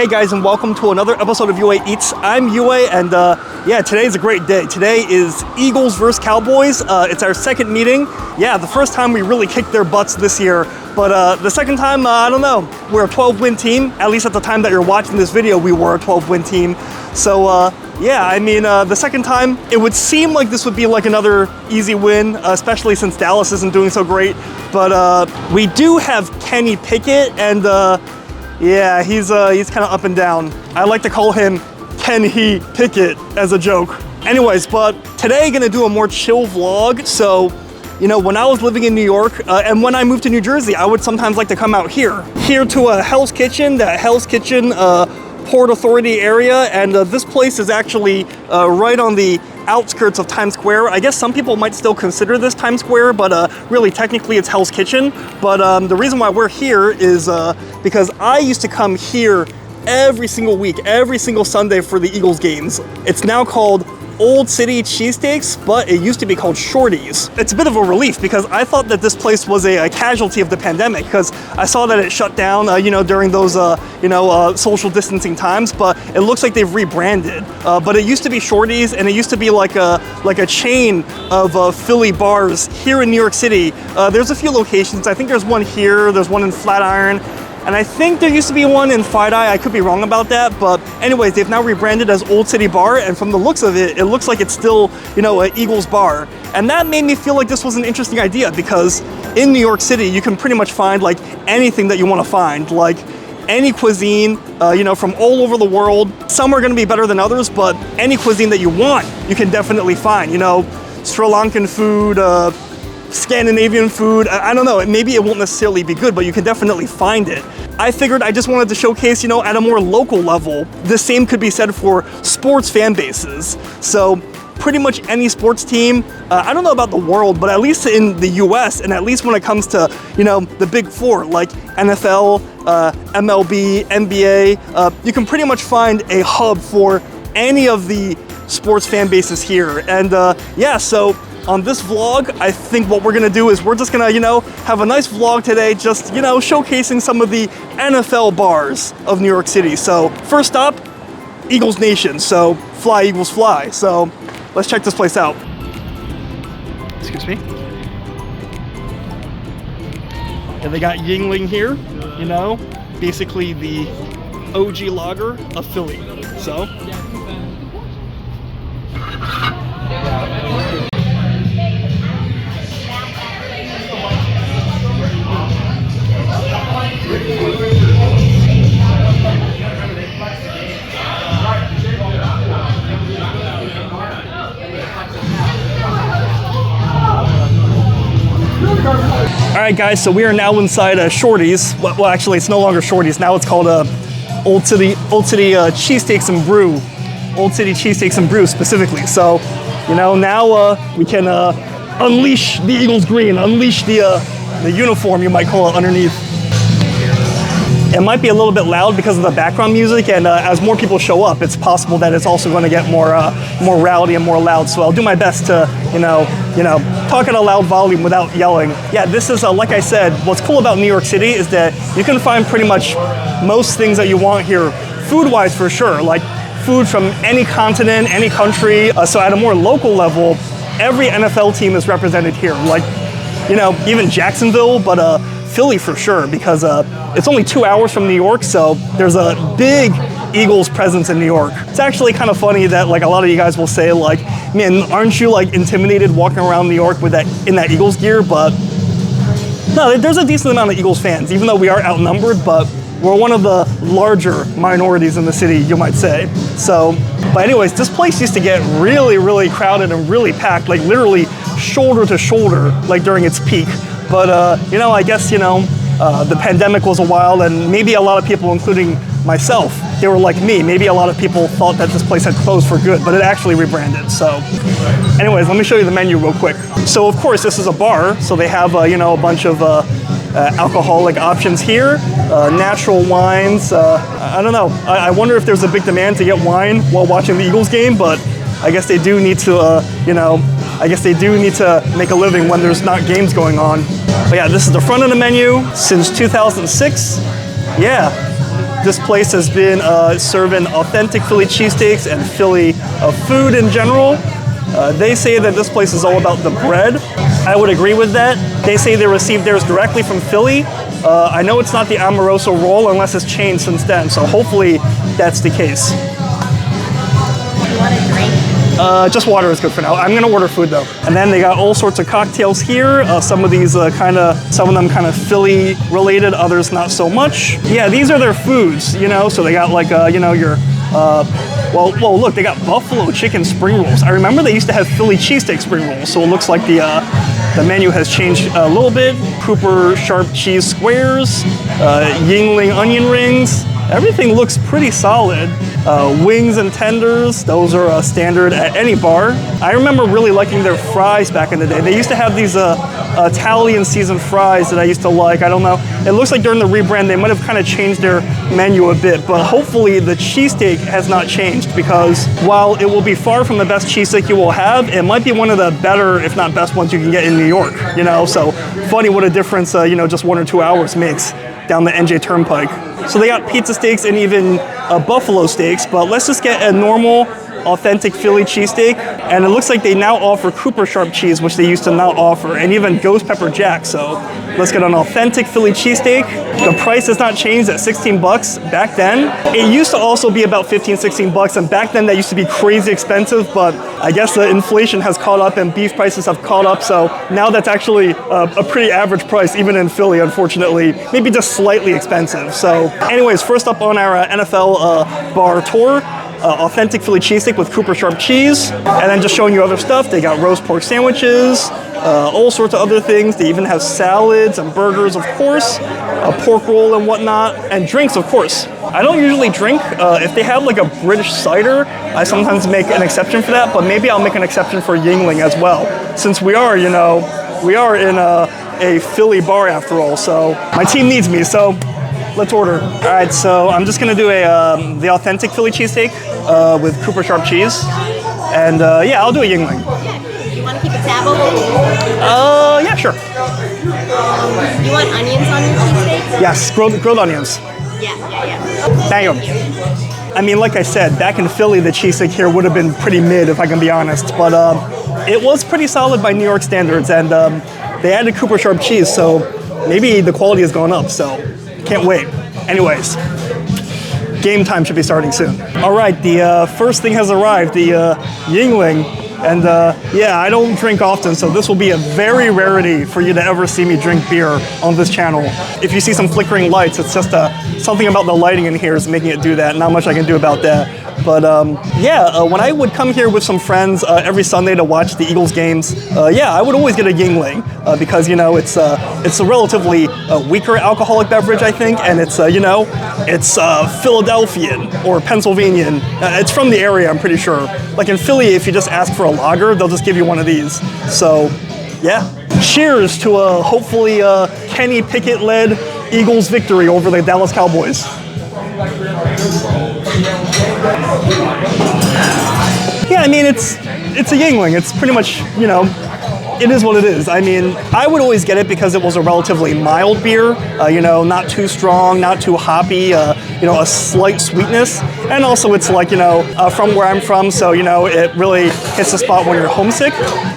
Hey guys, and welcome to another episode of UA Eats. I'm UA, and yeah, today's a great day. Today is Eagles versus Cowboys. It's our second meeting. Yeah, the first time we really kicked their butts this year, but the second time, I don't know. We're a 12-win team. At least at the time that you're watching this video, we were a 12-win team. So yeah, I mean, the second time, it would seem like this would be like another easy win, especially since Dallas isn't doing so great. But we do have Kenny Pickett, and yeah, he's kind of up and down. I like to call him Can He Pickett as a joke. Anyways, but today gonna do a more chill vlog. So, you know, when I was living in New York and when I moved to New Jersey, I would sometimes like to come out here to a Hell's Kitchen, that Hell's Kitchen Port Authority area, and this place is actually right on the outskirts of Times Square. I guess some people might still consider this Times Square, but really technically it's Hell's Kitchen. But the reason why we're here is because I used to come here every single week, every single Sunday for the Eagles games. It's now called Olde City Cheesesteaks, but it used to be called Shorty's. It's a bit of a relief because I thought that this place was a casualty of the pandemic, because I saw that it shut down, you know, during those, social distancing times. But it looks like they've rebranded. But it used to be Shorty's, and it used to be like a chain of Philly bars here in New York City. There's a few locations. I think there's one here. There's one in Flatiron. And I think there used to be one in Fight Eye. I could be wrong about that, but anyways, they've now rebranded as Olde City Bar, and from the looks of it, it looks like it's still, you know, an Eagles bar. And that made me feel like this was an interesting idea, because in New York City, you can pretty much find like anything that you want to find, like any cuisine, you know, from all over the world. Some are going to be better than others, but any cuisine that you want, you can definitely find, you know, Sri Lankan food, Scandinavian food. I don't know, maybe it won't necessarily be good, but you can definitely find it. I figured I just wanted to showcase, you know, at a more local level, the same could be said for sports fan bases. So pretty much any sports team, I don't know about the world, but at least in the US, and at least when it comes to, you know, the big four, like NFL, MLB, NBA, you can pretty much find a hub for any of the sports fan bases here. And yeah, so on this vlog, I think what we're gonna do is we're just gonna, you know, have a nice vlog today, just, you know, showcasing some of the NFL bars of New York City. So first stop, Eagles Nation. So fly, Eagles, fly. So let's check this place out. Excuse me. And they got Yingling here, you know, basically the OG lager of Philly. So. Alright guys, so we are now inside Shorty's. Well, actually it's no longer Shorty's, now it's called Olde City Cheesesteaks and Brew. Olde City Cheesesteaks and Brew specifically. So, you know, now we can unleash the Eagles green, unleash the uniform, you might call it, underneath. It might be a little bit loud because of the background music, and as more people show up, it's possible that it's also going to get more rowdy and more loud. So I'll do my best to, you know, talk at a loud volume without yelling. Yeah, this is like I said. What's cool about New York City is that you can find pretty much most things that you want here, food-wise for sure. Like food from any continent, any country. So at a more local level, every NFL team is represented here. Like, you know, even Jacksonville, but Philly for sure, because it's only 2 hours from New York, so there's a big Eagles presence in New York. It's actually kind of funny that like a lot of you guys will say like, man, aren't you like intimidated walking around New York with in that Eagles gear? But no, there's a decent amount of Eagles fans, even though we are outnumbered, but we're one of the larger minorities in the city, you might say. So, but anyways, this place used to get really, really crowded and really packed, like literally shoulder to shoulder, like during its peak. But, you know, I guess, you know, the pandemic was a while, and maybe a lot of people, including myself, they were like me. Maybe a lot of people thought that this place had closed for good, but it actually rebranded. So anyways, let me show you the menu real quick. So of course, this is a bar. So they have, you know, a bunch of alcoholic options here, natural wines. I don't know. I wonder if there's a big demand to get wine while watching the Eagles game, but I guess they do need to, you know, I guess they do need to make a living when there's not games going on. But yeah, this is the front of the menu since 2006. Yeah, This place has been serving authentic Philly cheesesteaks and Philly food in general. They say that this place is all about the bread. I would agree with that. They say they received theirs directly from Philly. I know it's not the Amoroso roll unless it's changed since then, so hopefully that's the case. You want a drink? Just water is good for now. I'm gonna order food though. And then they got all sorts of cocktails here. Some of these some of them kind of Philly related, others not so much. Yeah, these are their foods, you know. So they got like, your, well, look, they got buffalo chicken spring rolls. I remember they used to have Philly cheesesteak spring rolls. So it looks like the menu has changed a little bit. Cooper sharp cheese squares, Yingling onion rings. Everything looks pretty solid. Wings and tenders, those are standard at any bar. I remember really liking their fries back in the day. They used to have these Italian seasoned fries that I used to like. I don't know. It looks like during the rebrand they might have kind of changed their menu a bit, but hopefully the cheesesteak has not changed, because while it will be far from the best cheesesteak you will have, it might be one of the better, if not best ones you can get in New York, you know? So funny what a difference, just 1 or 2 hours makes down the NJ Turnpike. So they got pizza steaks and even buffalo steaks, but let's just get a normal, authentic Philly cheesesteak. And it looks like they now offer Cooper sharp cheese, which they used to not offer, and even ghost pepper jack. So let's get an authentic Philly cheesesteak. The price has not changed at 16 bucks back then. It used to also be about 15, 16 bucks, and back then that used to be crazy expensive, but I guess the inflation has caught up and beef prices have caught up, so now that's actually a pretty average price, even in Philly, unfortunately. Maybe just slightly expensive. So anyways, first up on our NFL bar tour, authentic Philly cheesesteak with Cooper sharp cheese, and then just showing you other stuff. They got roast pork sandwiches, all sorts of other things. They even have salads and burgers, of course, a pork roll and whatnot, and drinks, of course. I don't usually drink. If they have like a British cider, I sometimes make an exception for that, but maybe I'll make an exception for Yingling as well, since we are in a Philly bar after all, so my team needs me, so let's order. All right, so I'm just gonna do the authentic Philly cheesesteak with Cooper sharp cheese, and yeah, I'll do a Yingling. Yeah. You want to keep a tab open? Yeah, sure. You want onions on your cheesesteak? Yes, grilled onions. Yeah. Thank you. I mean, like I said, back in Philly, the cheesesteak here would have been pretty mid, if I can be honest, but it was pretty solid by New York standards, and they added Cooper sharp cheese, so maybe the quality has gone up, so can't wait. Anyways, game time should be starting soon. All right, the first thing has arrived, the Yingling. And yeah, I don't drink often, so this will be a very rarity for you to ever see me drink beer on this channel. If you see some flickering lights, it's just something about the lighting in here is making it do that. Not much I can do about that. But yeah, when I would come here with some friends every Sunday to watch the Eagles games, yeah, I would always get a Yingling because, you know, it's a relatively weaker alcoholic beverage, I think, and it's, you know, it's Philadelphian or Pennsylvanian. It's from the area, I'm pretty sure. Like in Philly, if you just ask for a lager, they'll just give you one of these. So, yeah. Cheers to a hopefully Kenny Pickett-led Eagles victory over the Dallas Cowboys. Yeah, I mean, it's a Yingling. It's pretty much, you know, it is what it is. I mean, I would always get it because it was a relatively mild beer, you know, not too strong, not too hoppy, you know, a slight sweetness. And also it's like, you know, from where I'm from, so, you know, it really hits the spot when you're homesick.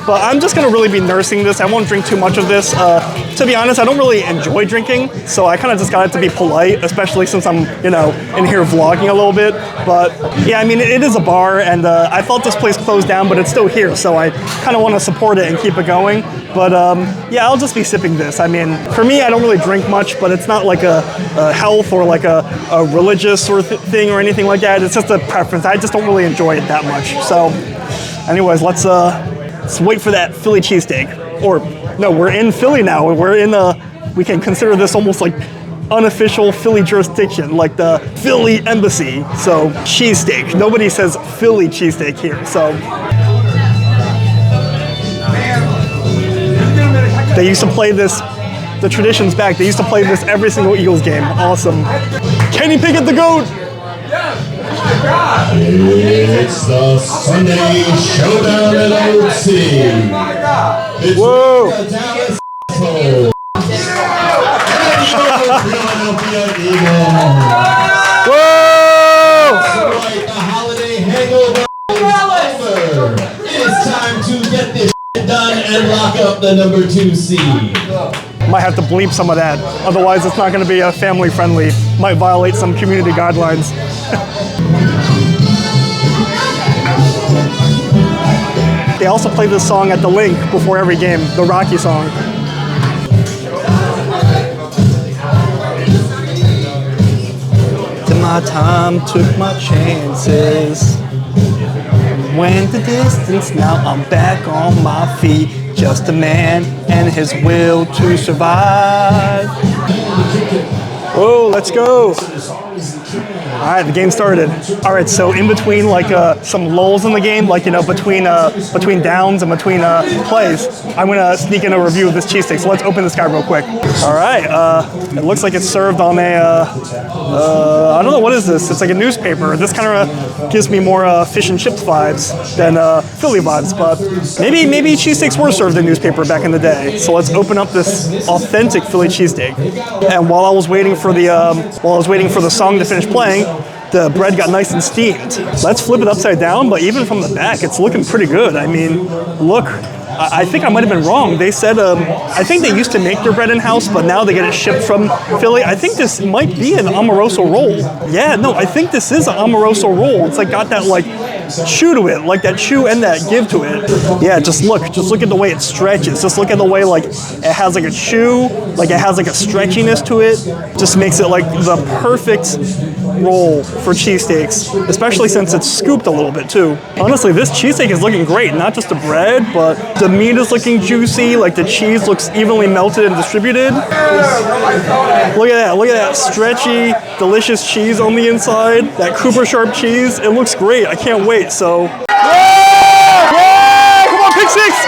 But I'm just gonna really be nursing this. I won't drink too much of this. To be honest, I don't really enjoy drinking, so I kind of just got it to be polite, especially since I'm, you know, in here vlogging a little bit. But yeah, I mean, it is a bar, and I thought this place closed down, but it's still here, so I kind of want to support it and keep it going. But yeah, I'll just be sipping this. I mean, for me, I don't really drink much, but it's not like a health or like a religious sort of thing or anything like that. It's just a preference. I just don't really enjoy it that much. So anyways, let's wait for that Philly cheesesteak. Or no, we're in Philly now. We're in we can consider this almost like unofficial Philly jurisdiction, like the Philly embassy. So cheesesteak. Nobody says Philly cheesesteak here. So they used to play this, the tradition's back. They used to play this every single Eagles game. Awesome. Kenny Pickett the GOAT! It's the Sunday Showdown at Olde City. It's Whoa! the Dallas Philadelphia Eagles. the number 2 seed. Might have to bleep some of that. Otherwise, it's not going to be family friendly. Might violate some community guidelines. They also play this song at the Link before every game, the Rocky song. Took my time, took my chances. Went the distance, now I'm back on my feet. Just a man and his will to survive. Oh, let's go. All right, the game started. All right, so in between like some lulls in the game, like, you know, between downs and between plays, I'm gonna sneak in a review of this cheesesteak. So let's open this guy real quick. All right, it looks like it's served on a, I don't know, what is this? It's like a newspaper. This kind of gives me more fish and chips vibes than Philly vibes, but maybe cheesesteaks were served in newspaper back in the day. So let's open up this authentic Philly cheesesteak. And while I was waiting for the song to finish playing, the bread got nice and steamed. Let's flip it upside down, but even from the back, it's looking pretty good. I mean, look, I think I might have been wrong. They said, I think they used to make their bread in-house, but now they get it shipped from Philly. I think this might be an Amoroso roll. Yeah, no, I think this is an Amoroso roll. It's like got that like chew to it, like that chew and that give to it. Yeah, just look at the way it stretches. Just look at the way like it has like a chew, like it has like a stretchiness to it. Just makes it like the perfect roll for cheesesteaks, especially since it's scooped a little bit too. Honestly, this cheesesteak is looking great. Not just the bread, but the meat is looking juicy. Like the cheese looks evenly melted and distributed. Look at that stretchy, delicious cheese on the inside. That Cooper Sharp cheese. It looks great. I can't wait. So, come on, pick six!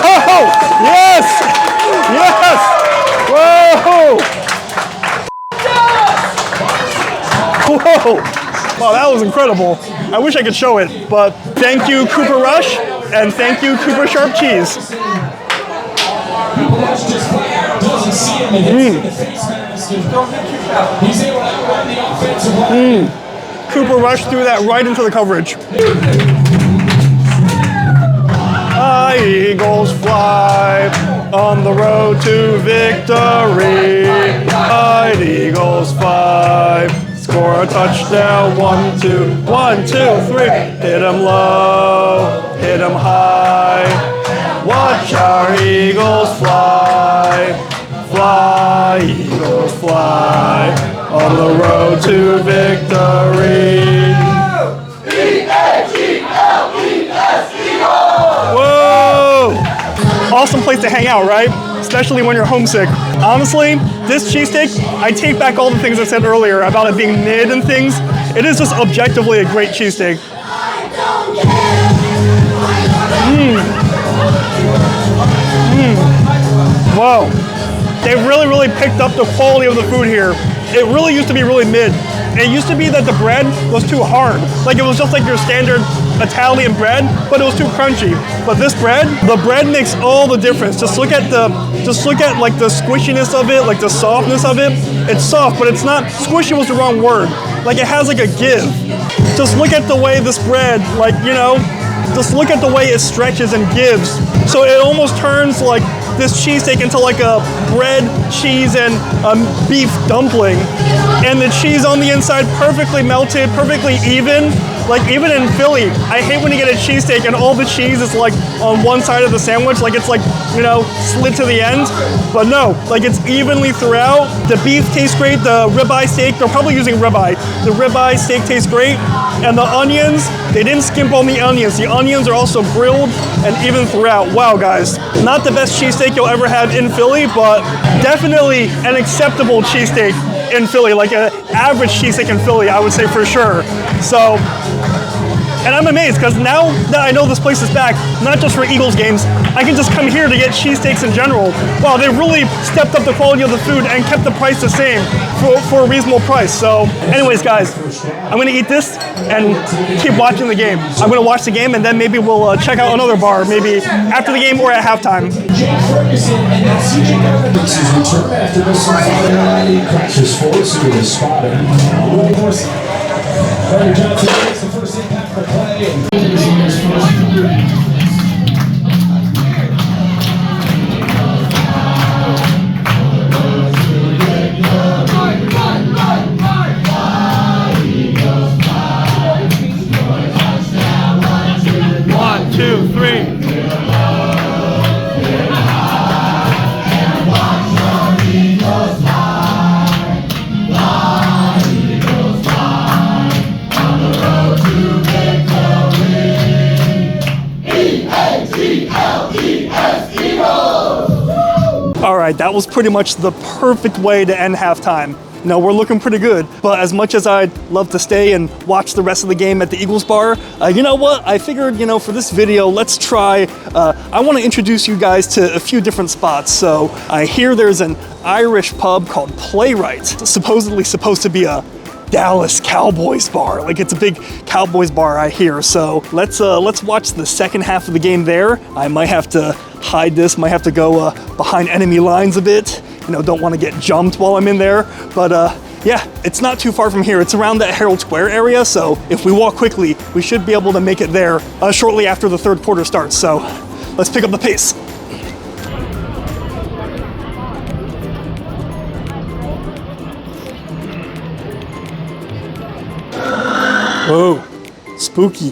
Whoa! Yes! Whoa! Whoa! Wow, that was incredible. I wish I could show it, but thank you, Cooper Rush, and thank you, Cooper Sharp Cheese. Cooper Rush threw that right into the coverage. Eagles fly on the road to victory. Eagles fly. Score a touchdown, 1, 2, 1, 2, 3. Hit 'em low, hit 'em high. Watch our Eagles fly, fly, Eagles fly, on the road to victory. E-A-G-L-E-S, Eagles! Whoa! Awesome place to hang out, right? Especially when you're homesick. Honestly, this cheesesteak, I take back all the things I said earlier about it being mid and things. It is just objectively a great cheesesteak. Whoa. They really picked up the quality of the food here. It really used to be really mid. It used to be that the bread was too hard. Like it was just like your standard Italian bread, but it was too crunchy. But this bread, the bread makes all the difference. Just look at like the squishiness of it, like the softness of it. It's soft, but it's not, squishy was the wrong word. Like it has like a give. Just look at the way this bread, like, you know, just look at the way it stretches and gives. So it almost turns like this cheesesteak into like a bread, cheese, and beef dumpling. And the cheese on the inside perfectly melted, perfectly even. Like even in Philly, I hate when you get a cheesesteak and all the cheese is like on one side of the sandwich, like it's like, you know, slid to the end. But no, like it's evenly throughout. The beef tastes great, the ribeye steak, they're probably using ribeye. The ribeye steak tastes great. And the onions, they didn't skimp on the onions. The onions are also grilled and even throughout. Wow, guys. Not the best cheesesteak you'll ever have in Philly, but definitely an acceptable cheesesteak in Philly, like an average cheesesteak in Philly, I would say for sure. So, and I'm amazed because now that I know this place is back, not just for Eagles games, I can just come here to get cheesesteaks in general. Wow, they really stepped up the quality of the food and kept the price the same for a reasonable price. So anyways, guys, I'm gonna eat this and keep watching the game. I'm gonna watch the game and then maybe we'll check out another bar, maybe after the game or at halftime. Johnson makes the first impact for play. right, that was pretty much the perfect way to end halftime. You know, we're looking pretty good, but as much as I'd love to stay and watch the rest of the game at the Eagles bar, you know what? I figured, you know, for this video, let's try, I want to introduce you guys to a few different spots. So I hear there's an Irish pub called Playwright. It's supposedly supposed to be a Dallas Cowboys bar. Like, it's a big Cowboys bar, I hear. So let's watch the second half of the game there. I might have to hide this, might have to go behind enemy lines a bit. You know, don't want to get jumped while I'm in there. But yeah, it's not too far from here. It's around that Herald Square area. So if we walk quickly, we should be able to make it there shortly after the third quarter starts. So let's pick up the pace. Whoa, spooky.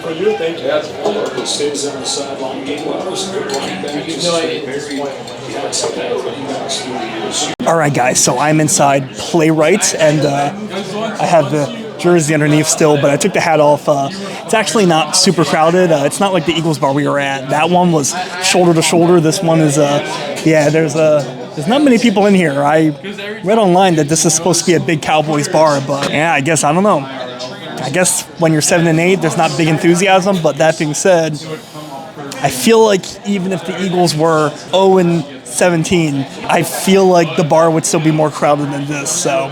For you, thank you. That's it stays on the sideline. All right, guys, so I'm inside Playwright, and I have the jersey underneath still, but I took the hat off. It's actually not super crowded. It's not like the Eagles bar we were at. That one was shoulder to shoulder. This one is, yeah, there's not many people in here. I read online that this is supposed to be a big Cowboys bar, but yeah, I guess, I don't know. I guess when you're 7-8, there's not big enthusiasm, but that being said, I feel like even if the Eagles were 0-17, I feel like the bar would still be more crowded than this, so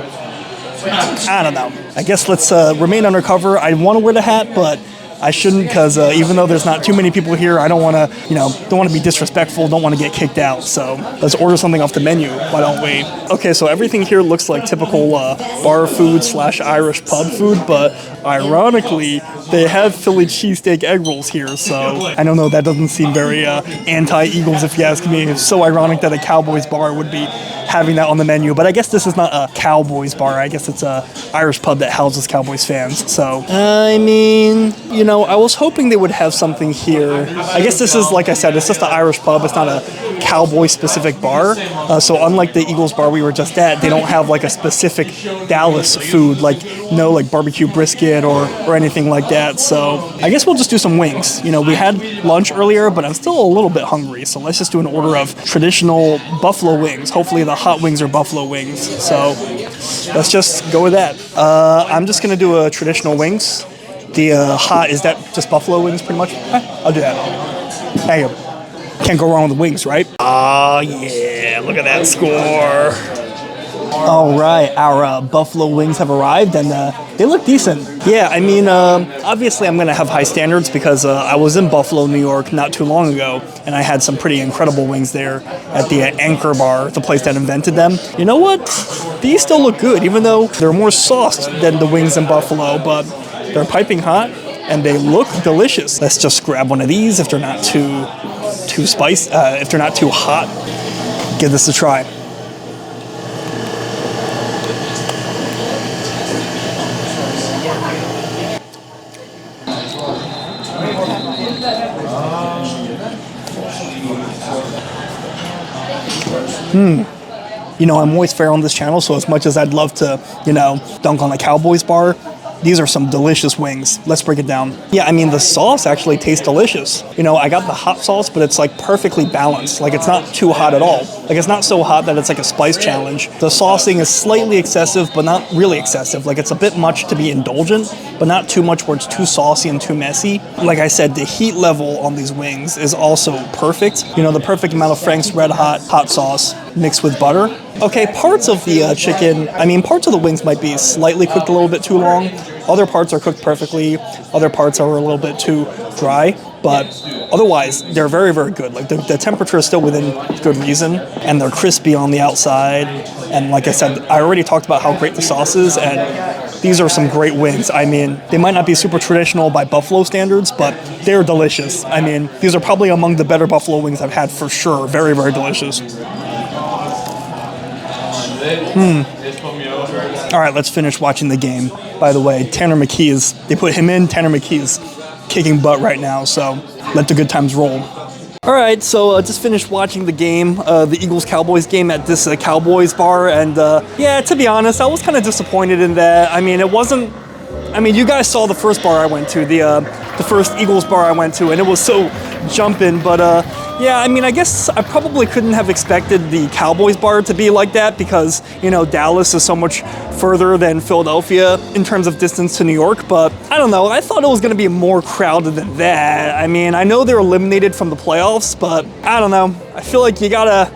I don't know. I guess let's remain undercover. I want to wear the hat, but I shouldn't, because even though there's not too many people here, I don't want to, you know, don't want to be disrespectful, don't want to get kicked out. So let's order something off the menu. Why don't we? Okay, so everything here looks like typical bar food / Irish pub food, but ironically, they have Philly cheesesteak egg rolls here. So I don't know, that doesn't seem very anti-Eagles if you ask me. It's so ironic that a Cowboys bar would be having that on the menu, but I guess this is not a Cowboys bar. I guess it's a Irish pub that houses Cowboys fans. So I mean, you know, I was hoping they would have something here. I guess this is, like I said, it's just an Irish pub. It's not a Cowboy specific bar. So unlike the Eagles bar we were just at, they don't have like a specific Dallas food, like no like barbecue brisket or anything like that. So I guess we'll just do some wings. You know, we had lunch earlier, but I'm still a little bit hungry. So let's just do an order of traditional buffalo wings. Hopefully the hot wings are buffalo wings. So let's just go with that. I'm just gonna do a traditional wings. The hot, is that just buffalo wings pretty much? I'll do that. Hey, can't go wrong with the wings, right? Oh yeah, look at that score. All right, our buffalo wings have arrived, and they look decent. Yeah, I mean, obviously I'm gonna have high standards because I was in Buffalo, New York not too long ago, and I had some pretty incredible wings there at the Anchor Bar, the place that invented them. You know what? These still look good, even though they're more sauced than the wings in Buffalo, but they're piping hot, and they look delicious. Let's just grab one of these if they're not too spicy, if they're not too hot. Give this a try. You know, I'm always fair on this channel, so as much as I'd love to, you know, dunk on the Cowboys bar, these are some delicious wings. Let's break it down. Yeah, I mean, the sauce actually tastes delicious. You know, I got the hot sauce, but it's like perfectly balanced. Like, it's not too hot at all. Like, it's not so hot that it's like a spice challenge. The saucing is slightly excessive, but not really excessive. Like, it's a bit much to be indulgent, but not too much where it's too saucy and too messy. Like I said, the heat level on these wings is also perfect. You know, the perfect amount of Frank's Red Hot hot sauce mixed with butter. Okay, parts of the chicken, I mean, parts of the wings might be slightly cooked a little bit too long. Other parts are cooked perfectly. Other parts are a little bit too dry. But otherwise, they're very, very good. Like, the temperature is still within good reason, and they're crispy on the outside. And like I said, I already talked about how great the sauce is, and these are some great wings. I mean, they might not be super traditional by Buffalo standards, but they're delicious. I mean, these are probably among the better Buffalo wings I've had for sure. Very, very delicious. All right, let's finish watching the game. By the way, Tanner McKee they put him in. Tanner McKee is kicking butt right now, so let the good times roll. All right, so just finished watching the game, the Eagles-Cowboys game at this Cowboys bar, and yeah, to be honest, I was kind of disappointed in that. I mean, it wasn't. I mean, you guys saw the first bar I went to, the first Eagles bar I went to, and it was so jumping. But yeah, I mean, I guess I probably couldn't have expected the Cowboys bar to be like that because, you know, Dallas is so much further than Philadelphia in terms of distance to New York. But I don't know, I thought it was going to be more crowded than that. I mean, I know they're eliminated from the playoffs, but I don't know. I feel like you gotta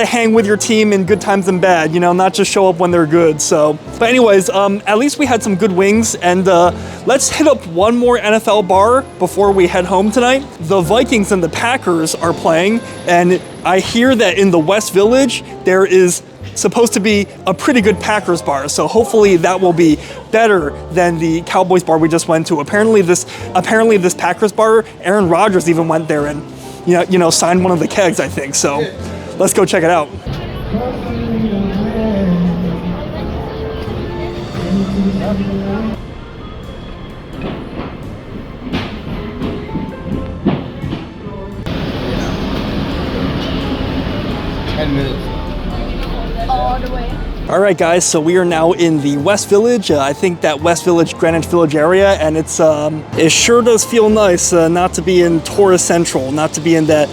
hang with your team in good times and bad, you know, not just show up when they're good. So, but anyways, at least we had some good wings, and let's hit up one more NFL bar before we head home tonight. The Vikings and the Packers are playing, and I hear that in the West Village there is supposed to be a pretty good Packers bar, so hopefully that will be better than the Cowboys bar we just went to. Apparently this Packers bar, Aaron Rodgers even went there and you know signed one of the kegs, I think. So let's go check it out. All the way. All right, guys, so we are now in the West Village. I think that West Village, Greenwich Village area, and it sure does feel nice not to be in Tourist Central, not to be in that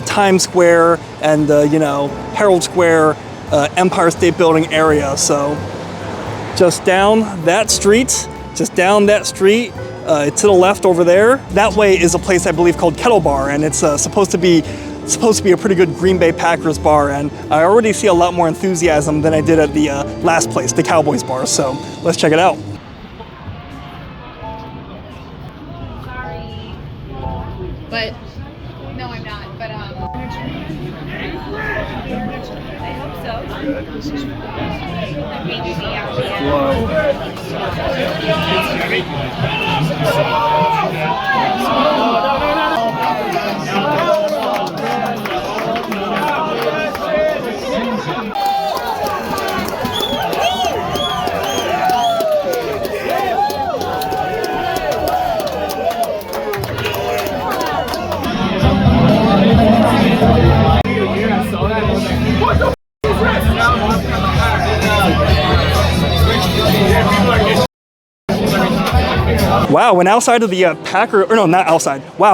Times Square and, you know, Herald Square, Empire State Building area. So just down that street, to the left over there, that way is a place I believe called Kettle Bar, and it's supposed to be a pretty good Green Bay Packers bar, and I already see a lot more enthusiasm than I did at the last place, the Cowboys bar, so let's check it out. Sorry. But, no, I'm not, but, I hope so. Maybe the Wow, and outside of the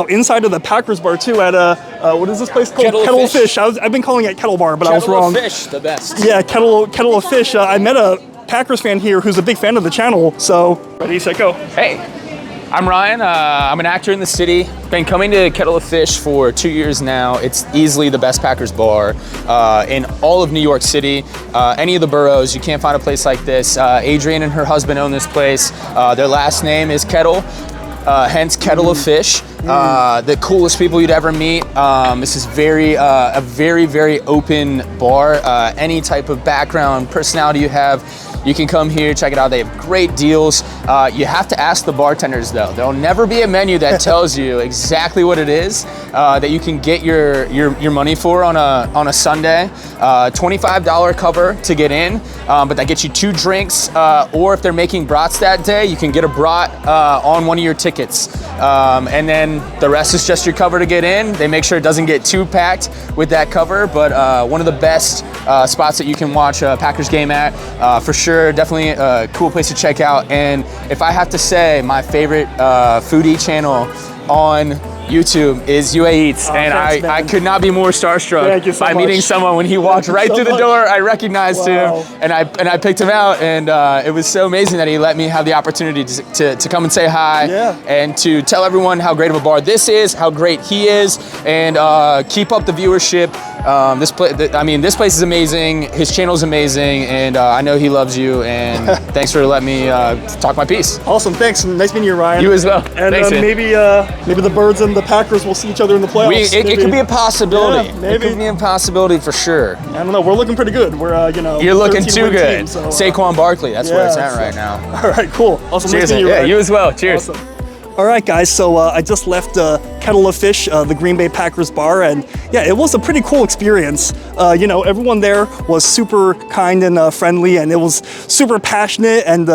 inside of the Packers bar too at what is this place called? Kettle of Fish. I've been calling it Kettle Bar, but I was wrong. Kettle of Fish, the best. Yeah, Kettle of Fish. I met a Packers fan here who's a big fan of the channel. So, ready, set, go. Hey, I'm Ryan. I'm an actor in the city. Been coming to Kettle of Fish for 2 years now. It's easily the best Packers bar in all of New York City. Any of the boroughs, you can't find a place like this. Adrienne and her husband own this place. Their last name is Kettle, hence Kettle of Fish. The coolest people you'd ever meet. This is a very, very open bar. Any type of background, personality you have, you can come here, check it out. They have great deals. You have to ask the bartenders though. There'll never be a menu that tells you exactly what it is that you can get your money for on a Sunday. $25 cover to get in, but that gets you 2 drinks. Or if they're making brats that day, you can get a brat on one of your tickets. And then the rest is just your cover to get in. They make sure it doesn't get too packed with that cover, but one of the best spots that you can watch a Packers game at, for sure. Definitely a cool place to check out. And if I have to say, my favorite foodie channel on YouTube is UA Eats, and thanks, I could not be more starstruck by meeting someone when he walked right through the door. I recognized him, and I picked him out, and it was so amazing that he let me have the opportunity to come and say hi, and to tell everyone how great of a bar this is, how great he is, and keep up the viewership. This place is amazing. His channel is amazing, and I know he loves you. And thanks for letting me talk my piece. Awesome, thanks. Nice meeting you, Ryan. You as well. And thanks, maybe the Birds and the Packers will see each other in the playoffs. It could be a possibility. Yeah, maybe. It could be a possibility for sure. I don't know. We're looking pretty good. We're You're looking too good. Team, so, Saquon Barkley. That's where it's at right now. All right, cool. Awesome. Cheers. Nice meeting you, yeah, Ryan. you as well. Cheers. Awesome. All right, guys, so I just left Kettle of Fish, the Green Bay Packers bar, and yeah, it was a pretty cool experience. You know, everyone there was super kind and friendly, and it was super passionate and,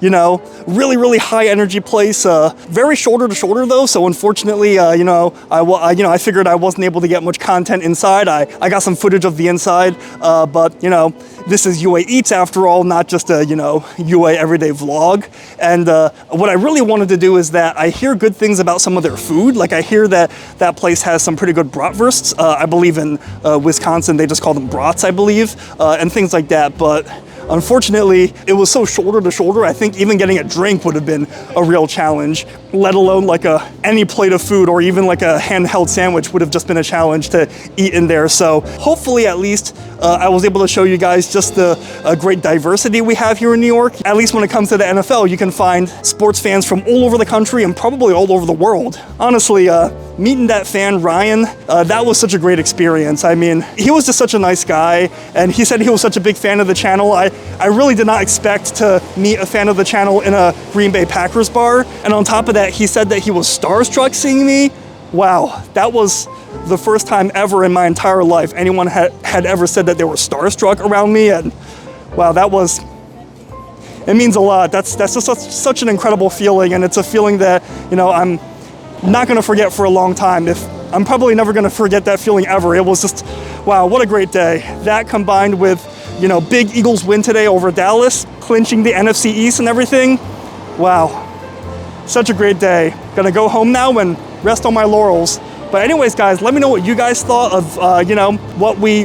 you know, really high energy place. Very shoulder to shoulder though, so unfortunately, you know, I figured I wasn't able to get much content inside. I got some footage of the inside, but you know, this is UA Eats after all, not just a, you know, UA everyday vlog. And what I really wanted to do is that I hear good things about some of their food. Like I hear that that place has some pretty good bratwursts. I believe in Wisconsin, they just call them brats, I believe, and things like that. But unfortunately, it was so shoulder to shoulder, I think even getting a drink would have been a real challenge, let alone like any plate of food or even like a handheld sandwich would have just been a challenge to eat in there. So hopefully at least I was able to show you guys just the great diversity we have here in New York. At least when it comes to the NFL, you can find sports fans from all over the country and probably all over the world. Honestly, meeting that fan, Ryan, that was such a great experience. I mean, he was just such a nice guy, and he said he was such a big fan of the channel. I really did not expect to meet a fan of the channel in a Green Bay Packers bar. And on top of that, he said that he was starstruck seeing me. Wow, that was the first time ever in my entire life anyone had ever said that they were starstruck around me. And wow, it means a lot. That's just such an incredible feeling, and it's a feeling that, you know, I'm not gonna forget for a long time. I'm probably never gonna forget that feeling ever. It was just, wow, what a great day. That combined with, you know, big Eagles win today over Dallas, clinching the NFC East and everything. Wow, such a great day. Gonna go home now and rest on my laurels. But anyways, guys, let me know what you guys thought of, you know, what we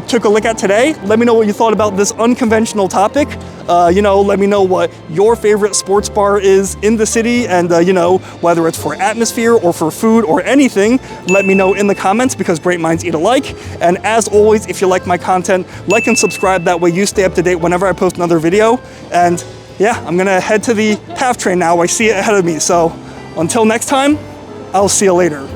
took a look at today. Let me know what you thought about this unconventional topic. You know, let me know what your favorite sports bar is in the city, and you know, whether it's for atmosphere or for food or anything, let me know in the comments, because great minds eat alike. And as always, if you like my content, like and subscribe, that way you stay up to date whenever I post another video. And yeah, I'm gonna head to the PAF train now. I see it ahead of me. So until next time, I'll see you later.